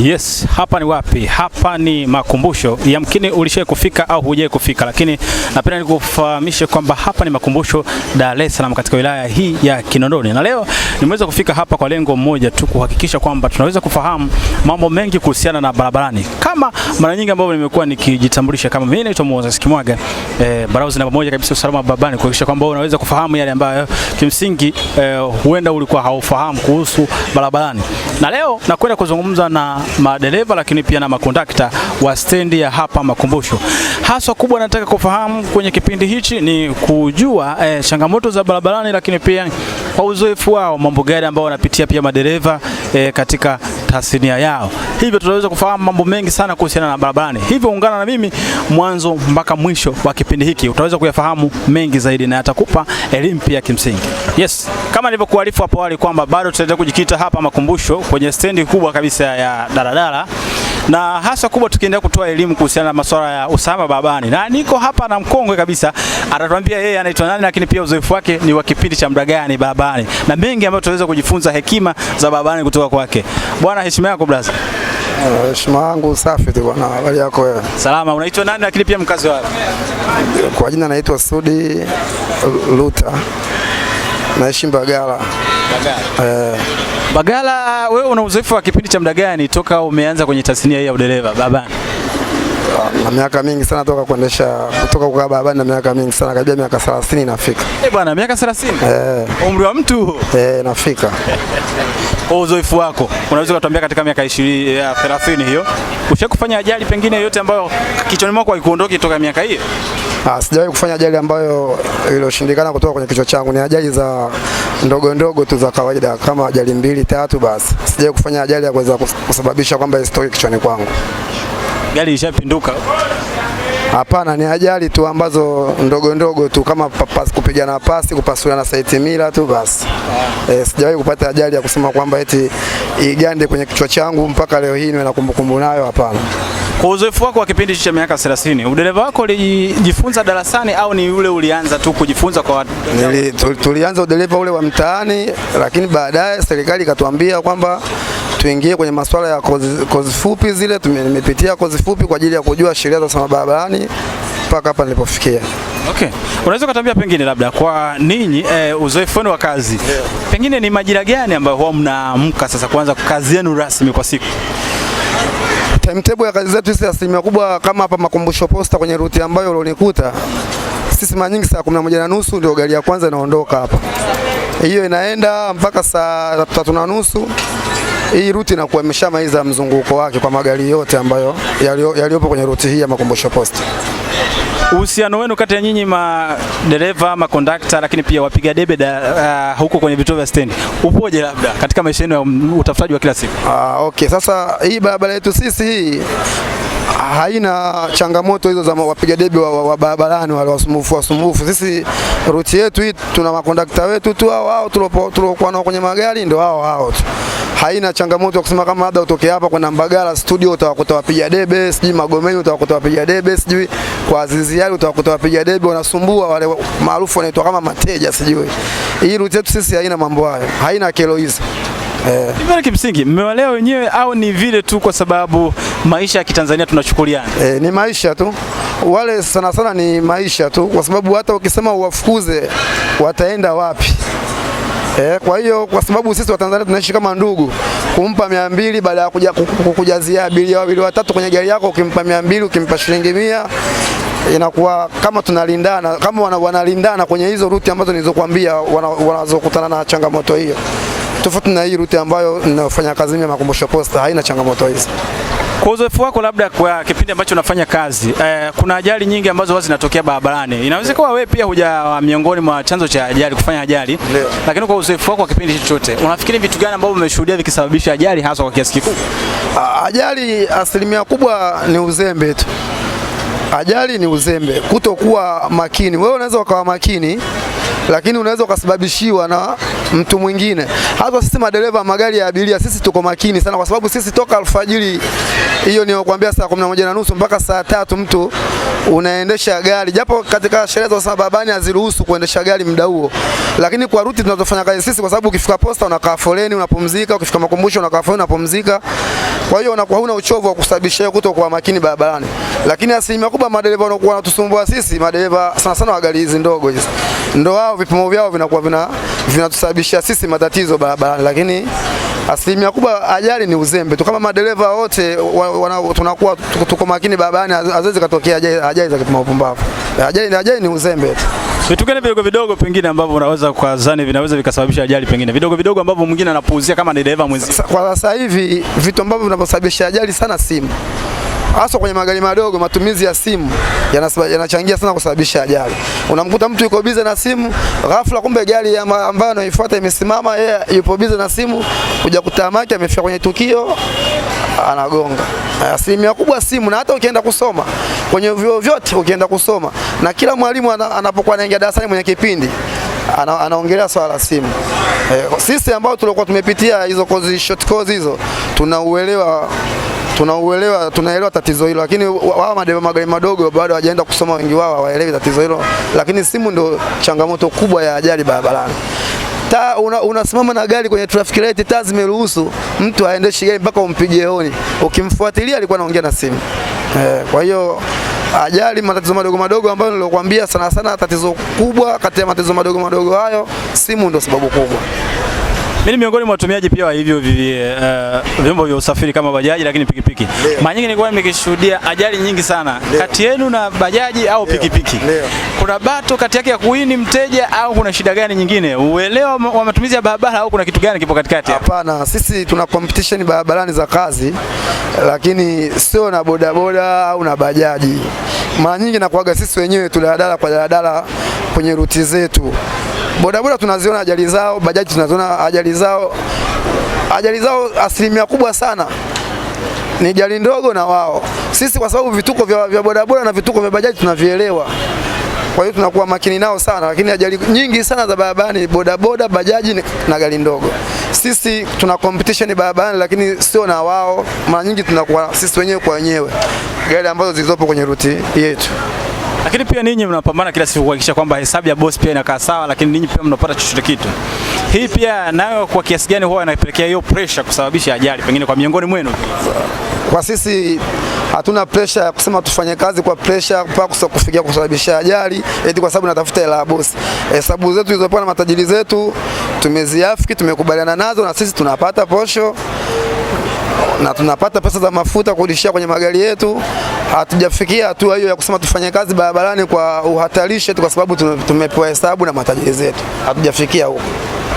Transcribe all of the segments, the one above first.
Yes, hapa ni wapi? Hapa ni Makumbusho. Yamkini ulishaye kufika au hujaye kufika, lakini napenda nikufahamishe kwamba hapa ni Makumbusho Dar es Salaam katika wilaya hii ya Kinondoni. Na leo nimeweza kufika hapa kwa lengo moja tu, kuhakikisha kwamba tunaweza kufahamu mambo mengi kuhusiana na barabarani. Kama mara nyingi ambavyo nimekuwa nikijitambulisha kama mimi naitwa Moses Kimwaga, baraza namba moja kabisa usalama barabarani, kuhakikisha kwamba unaweza kufahamu yale ambayo kimsingi huenda ulikuwa haufahamu kuhusu barabarani. Na leo nakwenda kuzungumza na madereva lakini pia na makondakta wa stendi ya hapa Makumbusho. Haswa kubwa nataka kufahamu kwenye kipindi hichi ni kujua changamoto za barabarani, lakini pia kwa uzoefu wao mambo gani ambao wanapitia pia madereva katika tasnia yao. Hivyo tunaweza kufahamu mambo mengi sana kuhusiana na barabarani. Hivyo ungana na mimi mwanzo mpaka mwisho wa kipindi hiki, utaweza kuyafahamu mengi zaidi na yatakupa elimu pia kimsingi. Yes, kama nilivyokuarifu hapo awali kwamba bado tutaendelea kujikita hapa Makumbusho kwenye stendi kubwa kabisa ya daladala, na hasa kubwa tukiendelea kutoa elimu kuhusiana na masuala ya usalama barabarani. Na niko hapa na mkongwe kabisa, atatuambia yeye anaitwa nani, lakini pia uzoefu wake ni wa kipindi cha muda gani barabarani, na mengi ambayo tutaweza kujifunza hekima za barabarani kutoka kwake. Bwana, heshima yako brother. Heshima yangu safi tu bwana. Habari yako wewe? Salama. Unaitwa nani lakini pia mkazi wapi? Kwa jina naitwa Sudi Luta. Naishi Mbagala. Mbagala, wewe una uzoefu wa kipindi cha muda gani toka umeanza kwenye tasnia hii ya udereva barabarani? Na miaka mingi sana kutoka kwa barabarani, na miaka mingi sana, karibia miaka 30 nafika. Bwana, miaka 30? Umri wa mtu? Nafika. Uzoefu wako unaweza kutuambia katika miaka 20 ya 30 hiyo, ushakufanya ajali pengine yoyote ambayo kichwani mwako haikuondoki toka miaka hiyo? Sijawahi kufanya ajali ambayo iliyoshindikana kutoka kwenye kichwa changu. Ni ajali za ndogo ndogo tu za kawaida kama ajali 2-3 basi. Sijawahi kufanya ajali ya kuweza kusababisha kwamba isitoke kichwani kwangu. Gari ishapinduka? Hapana, ni ajali tu ambazo ndogo ndogo tu kama kupigana pasi, kupasuliana side mirror tu basi. Sijawahi kupata ajali ya kusema kwamba eti igande kwenye kichwa changu mpaka leo hii niwe na kumbukumbu nayo, hapana. Kwa uzoefu wako wa kipindi cha miaka 30, udereva wako ulijifunza darasani au ni ule ulianza tu kujifunza kwa watu? Tulianza udereva ule wa mtaani, lakini baadaye serikali ikatuambia kwamba tuingie kwenye masuala ya kozi fupi zile. Nimepitia kozi fupi kwa ajili ya kujua sheria za usalama barabarani mpaka hapa nilipofikia. Okay. Unaweza kutambia pengine labda kwa ninyi uzoefu wenu wa kazi, pengine ni majira gani ambayo huwa mnaamka sasa kuanza kazi yenu rasmi kwa siku? Timetable ya kazi zetu sisi asilimia kubwa kama hapa Makumbusho Posta kwenye ruti ambayo ulionikuta, sisi mara nyingi saa 11:30 ndio gari ya kwanza inaondoka hapa. Hiyo inaenda mpaka saa 3:30. Hii ruti inakuwa imeshamaliza mzunguko wake kwa magari yote ambayo yaliopo kwenye ruti hii ya Makumbusho Posta. Uhusiano wenu kati ya nyinyi madereva, makondakta lakini pia wapiga debe huko kwenye vituo vya stendi upoje labda katika maisha yenu ya utafutaji wa kila siku? Okay, sasa hii barabara yetu sisi hii haina changamoto hizo za wapiga debe wa barabarani wale wasumbufu. Sisi ruti yetu hii tuna makondakta wetu tu hao tuliokuwa nao kwenye magari ndio hao tu. Haina changamoto ya kusema kama labda utoke hapa kwenda Mbagala studio utawakuta wapiga debe, sijui Magomeni utawakuta wapiga debe, sijui kwa Aziziali utawakuta wapiga debe wanasumbua wale maarufu wanaitwa kama mateja sijui. Hii ruti yetu sisi haina mambo hayo. Haina kero hizo. Ni kimsingi mmewalea wenyewe au ni vile tu kwa sababu maisha ya Kitanzania tunachukuliana? Ni maisha tu. Wale sana ni maisha tu, kwa sababu hata ukisema uwafukuze wataenda wapi? Kwa hiyo kwa sababu sisi wa Tanzania tunaishi kama ndugu, kumpa 200 baada ya kuja kukujazia abiria wawili watatu kwenye gari yako, ukimpa 200 ukimpa shilingi 100 inakuwa kama tunalindana, kama wanalindana kwenye hizo ruti ambazo nilizokuambia wanazokutana na changamoto hiyo. Tofauti na hii ruti ambayo ninafanya kazi mimi Makumbusho Posta haina changamoto hizo. Kwa uzoefu wako labda kwa kipindi ambacho unafanya kazi, kuna ajali nyingi ambazo huwa zinatokea barabarani. Inaweza kuwa wewe pia huja miongoni mwa chanzo cha ajali kufanya ajali. Leo. Lakini kwa uzoefu wako kwa kipindi chote, unafikiri vitu gani ambavyo umeshuhudia vikisababisha ajali hasa kwa kiasi kikubwa? Ajali asilimia kubwa ni uzembe tu. Ajali ni uzembe, kutokuwa makini. Wewe unaweza ukawa makini lakini unaweza ukasababishiwa na mtu mwingine. Hata sisi madereva magari ya abiria, sisi tuko makini sana, kwa sababu sisi toka alfajiri hiyo ninayokuambia saa 11:30 mpaka saa 3 mtu unaendesha gari, japo katika sheria za barabarani haziruhusu kuendesha gari muda huo, lakini kwa ruti tunazofanya kazi sisi, kwa sababu ukifika posta unakaa foleni unapumzika, ukifika makumbusho unakaa foleni unapumzika, kwa hiyo unakuwa huna uchovu wa kusababisha kutokuwa makini barabarani. Lakini asilimia kubwa madereva wanakuwa wanatusumbua sisi madereva sana sana wa gari hizi ndogo hizi, ndio wao vipimo vyao vinakuwa vinatusababishia sisi matatizo barabarani, lakini asilimia kubwa ajali ni uzembe tu. Kama madereva wote tunakuwa tuko makini barabarani, haziwezi katokea ajali za kipumbavu. Ajali ni uzembe tu. Vitu gani vidogo vidogo pengine ambavyo unaweza kudhani vinaweza vikasababisha ajali, pengine vidogo vidogo ambavyo mwingine anapuuzia kama ni dereva mwenzi? Kwa sasa hivi vitu ambavyo vinavyosababisha ajali sana, simu. Hasa kwenye magari madogo, matumizi ya simu yanachangia sana kusababisha ajali. Unamkuta mtu yuko bize na simu, ghafla kumbe gari ambayo anaifuata imesimama, yeye yupo bize na simu, kuja kutamaki amefika kwenye tukio anagonga. Asilimia kubwa simu, na hata ukienda kusoma kwenye vyuo vyote, ukienda kusoma na kila mwalimu anapokuwa anaingia darasani mwenye kipindi anaongelea swala la simu. Sisi ambao tulikuwa tumepitia hizo kozi, short course hizo, tunaelewa tatizo hilo, lakini wao madereva magari madogo bado hawajaenda kusoma, wengi wao hawaelewi tatizo hilo, lakini simu ndio changamoto kubwa ya ajali barabarani. Unasimama na gari kwenye traffic light, taa zimeruhusu mtu aendeshe gari mpaka umpigie honi, ukimfuatilia alikuwa anaongea na simu. Kwa hiyo ajali, matatizo madogo madogo ambayo nilikwambia, sana sana tatizo kubwa kati ya matatizo madogo madogo hayo, simu ndio sababu kubwa. Mimi miongoni mwa watumiaji pia wa hivyo vyombo vya usafiri kama bajaji lakini pikipiki. Mara nyingi nilikuwa nimekishuhudia ajali nyingi sana kati yenu na bajaji au pikipiki. Kuna bato kati yake ya kuini mteja au kuna shida gani nyingine? Uelewa wa matumizi ya barabara au kuna kitu gani kipo katikati? Hapana, sisi tuna competition barabarani za kazi, lakini sio na bodaboda au na bajaji. Mara nyingi nakuaga sisi wenyewe tudaladala kwa daladala kwenye ruti zetu. Bodaboda tunaziona ajali zao, bajaji tunaziona ajali zao. Ajali zao asilimia kubwa sana ni gari ndogo na wao. Sisi kwa sababu vituko vya bodaboda na vituko vya bajaji tunavielewa, kwa hiyo tunakuwa makini nao sana, lakini ajali nyingi sana za barabarani bodaboda, bajaji na gari ndogo. Sisi tuna competition barabarani, lakini sio na wao. Mara nyingi tunakuwa sisi wenyewe kwa wenyewe, gari ambazo zilizopo kwenye ruti yetu. Lakini pia ninyi mnapambana kila siku kuhakikisha kwamba hesabu ya boss pia inakaa sawa, lakini ninyi pia mnapata chochote kitu. Hii pia nayo kwa kiasi gani huwa inapelekea hiyo pressure kusababisha ajali pengine kwa miongoni mwenu? Kwa sisi hatuna pressure ya kusema tufanye kazi kwa pressure mpaka kufikia kusababisha ajali eti kwa sababu natafuta hela ya boss. Hesabu zetu zilizopewa na matajiri zetu tumeziafiki, tumekubaliana nazo, na sisi tunapata posho na tunapata pesa za mafuta kurudishia kwenye magari yetu. Hatujafikia hatua hiyo ya kusema tufanye kazi barabarani kwa uhatarishe tu kwa sababu tumepewa hesabu na matajiri zetu. Hatujafikia huko.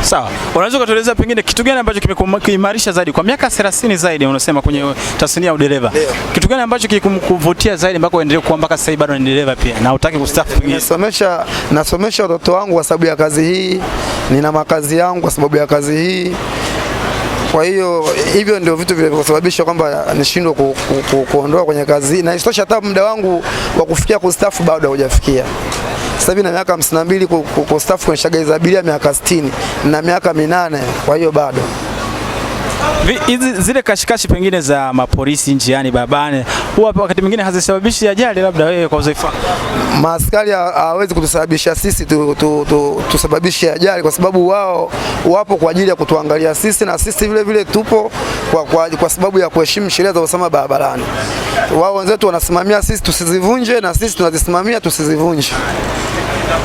Sawa. Unaweza kutueleza pengine kitu gani ambacho kimekuimarisha zaidi kwa miaka 30 zaidi unasema kwenye tasnia ya udereva? Kitu gani ambacho kilikuvutia zaidi mpaka uendelee kuwa mpaka sasa bado ni dereva pia na hutaki kustaafu pengine? Nasomesha watoto wangu kwa sababu ya kazi hii. Nina makazi yangu kwa sababu ya kazi hii. Kwa hiyo hivyo ndio vitu vilivyosababisha kwamba nishindwe kuondoa kwenye kazi hii, na isitoshe hata muda wangu wa kufikia kustaafu bado haujafikia. Sasa hivi na miaka 52 kustaafu kwenye shagari za abiria miaka 60 na miaka 8, kwa hiyo bado. Zile kashikashi pengine za mapolisi njiani barabarani huwa wakati mwingine hazisababishi ajali, labda wewe kwa uzoefu? Maaskari hawezi kutusababisha sisi tusababishe ajali, kwa sababu wao wapo kwa ajili ya kutuangalia sisi, na sisi vile vile tupo kwa sababu ya kuheshimu sheria za usalama barabarani. Wao wenzetu wanasimamia sisi tusizivunje, na sisi tunazisimamia tusizivunje.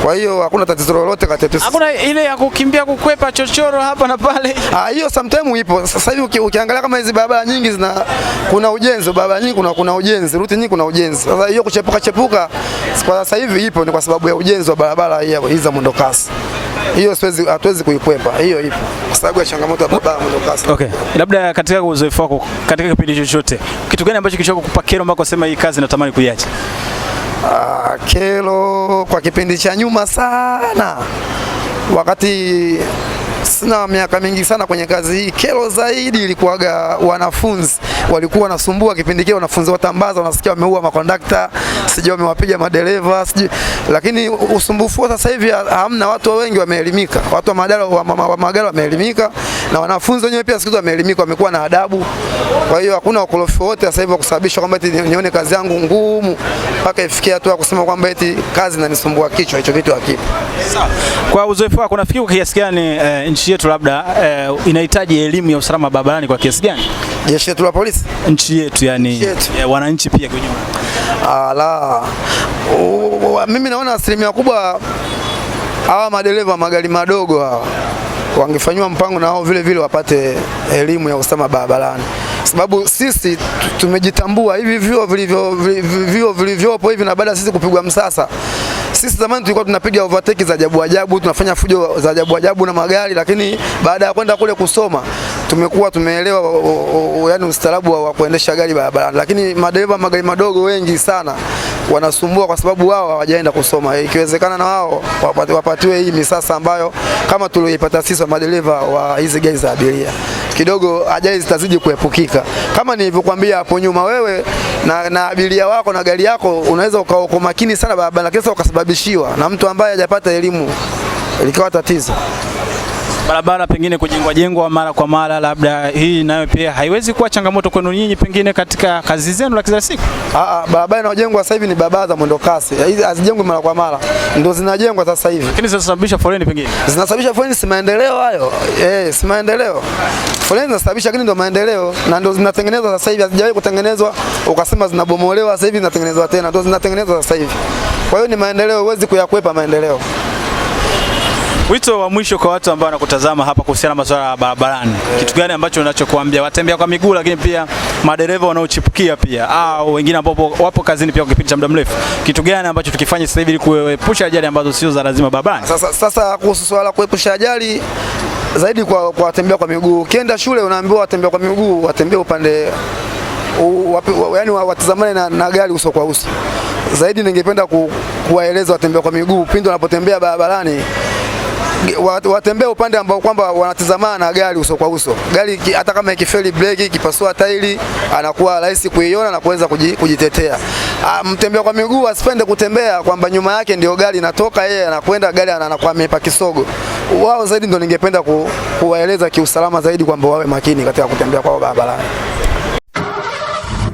Kwa hiyo hakuna tatizo lolote kati yetu. Hakuna ile ya kukimbia kukwepa chochoro hapa na pale. Hiyo sometimes ipo. Sasa hivi ukiangalia kama hizi barabara nyingi kuna ujenzi, barabara nyingi kuna ujenzi, ruti nyingi kuna ujenzi. Sasa hiyo kuchepuka kwa sasa hivi ipo, ni kwa sababu ya ujenzi wa barabara hizi za mwendo kasi. Hiyo hatuwezi kuikwepa, hiyo ipo kwa sababu ya changamoto ya barabara mwendo kasi. Okay. Labda katika uzoefu wako katika kipindi chochote, kitu gani ambacho kilichokupa kero mpaka usema hii kazi natamani kuiacha? Kero kwa kipindi cha nyuma sana, wakati sina miaka mingi sana kwenye kazi hii, kero zaidi ilikuwaga wanafunzi. walikuwa wanasumbua kipindi kile, wanafunzi watambaza, wanasikia wameua makondakta, sijui wamewapiga madereva, sijui. Lakini usumbufu sasa hivi hamna, watu wengi wameelimika, watu wa magari wameelimika, na wanafunzi wenyewe pia siku hizi wameelimika, wamekuwa na adabu. Kwa hiyo hakuna ukorofi wote sasa hivi kusababisha kwamba eti nione kazi yangu ngumu mpaka ifikie hatua kusema kwamba eti kazi inanisumbua kichwa. Hicho kitu hakipo. Sawa. Kwa uzoefu wako unafikiri kwa kiasi gani nchi yetu labda inahitaji elimu ya usalama barabarani kwa kiasi gani? Jeshi letu la polisi, nchi yetu yani wananchi pia kwa jumla. Mimi naona asilimia kubwa hawa madereva magari madogo hawa wangefanywa mpango na wao vile vile wapate elimu ya usalama barabarani, sababu sisi tumejitambua hivi vio vilivyopo hivi, na baada sisi kupigwa msasa. Sisi zamani tulikuwa tunapiga overtake za ajabu, tunafanya fujo za ajabu na magari, lakini baada ya kwenda kule kusoma tumekuwa tumeelewa yani ustaarabu wa kuendesha gari barabarani. Lakini madereva magari madogo wengi sana wanasumbua kwa sababu wao hawajaenda kusoma. Ikiwezekana na wao wapatiwe hii misasa ambayo kama tulioipata sisi madereva wa hizi gari za abiria, kidogo ajali zitazidi kuepukika. Kama nilivyokuambia hapo nyuma, wewe na abiria wako na gari yako unaweza ukawa makini sana barabarani, lakini sasa ukasababishiwa na mtu ambaye hajapata elimu, ilikuwa tatizo. Barabara pengine kujengwa mara kwa mara, labda hii nayo pia haiwezi kuwa changamoto kwenu nyinyi pengine katika kazi zenu za kila siku? Barabara inayojengwa sasa hivi ni barabara za mwendo kasi. Hizi hazijengwi mara kwa mara, ndio zinajengwa sasa hivi. Lakini zinasababisha foleni pengine. Zinasababisha foleni, si maendeleo hayo. Si maendeleo. Foleni zinasababisha, lakini ndio maendeleo, na ndio zinatengenezwa sasa hivi. Hazijawahi kutengenezwa ukasema zinabomolewa, sasa hivi zinatengenezwa tena, ndio zinatengenezwa sasa hivi. Kwa hiyo ni maendeleo, huwezi kuyakwepa maendeleo. Wito wa mwisho kwa watu ambao wanakutazama hapa kuhusiana na masuala ya barabarani, kitu gani ambacho unachokuambia watembea kwa miguu, lakini pia madereva wanaochipukia pia au wengine ambao wapo kazini pia kwa kipindi cha muda mrefu, kitu gani ambacho tukifanya sasa hivi ili kuepusha ajali ambazo sio za lazima barabarani? Sasa kuhusu swala kuepusha ajali zaidi kwa watembea kwa miguu, ukienda shule unaambiwa watembea kwa miguu watembee upande yani watazamane na gari uso kwa uso. Zaidi ningependa kuwaeleza watembea kwa miguu pindi wanapotembea barabarani watembee upande ambao kwamba wanatazamana na gari uso kwa uso. Gari hata kama ikifeli breki, ikipasua tairi, anakuwa rahisi kuiona na kuweza kujitetea. Mtembea kwa miguu asipende kutembea kwamba nyuma yake ndio gari inatoka, yeye anakwenda, gari anakuwa amepa kisogo. Wao zaidi ndio ningependa kuwaeleza kiusalama zaidi kwamba wawe makini katika kutembea kwao barabarani.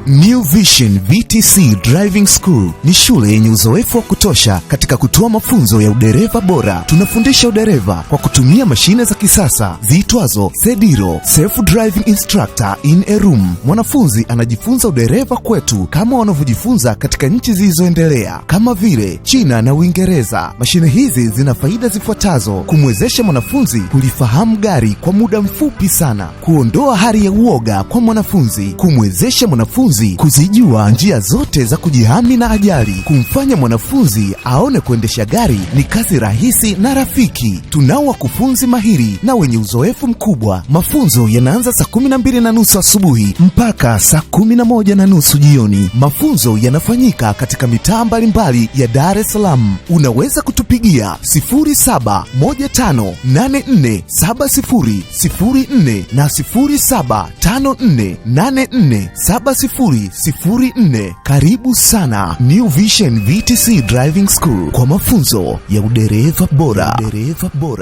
New Vision VTC Driving School ni shule yenye uzoefu wa kutosha katika kutoa mafunzo ya udereva bora. Tunafundisha udereva kwa kutumia mashine za kisasa ziitwazo Sediro, Self Driving Instructor in a Room. Mwanafunzi anajifunza udereva kwetu kama wanavyojifunza katika nchi zilizoendelea kama vile China na Uingereza. Mashine hizi zina faida zifuatazo: kumwezesha mwanafunzi kulifahamu gari kwa muda mfupi sana, kuondoa hali ya uoga kwa mwanafunzi, kumwezesha mwanafunzi kuzijua njia zote za kujihami na ajali, kumfanya mwanafunzi aone kuendesha gari ni kazi rahisi na rafiki. Tunao wakufunzi mahiri na wenye uzoefu mkubwa. Mafunzo yanaanza saa 12:30 asubuhi mpaka saa 11:30 jioni. Mafunzo yanafanyika katika mitaa mbalimbali ya Dar es Salaam. Unaweza kutupigia 0715847004 na 0754847004. Karibu sana New Vision VTC Driving School kwa mafunzo ya udereva bora.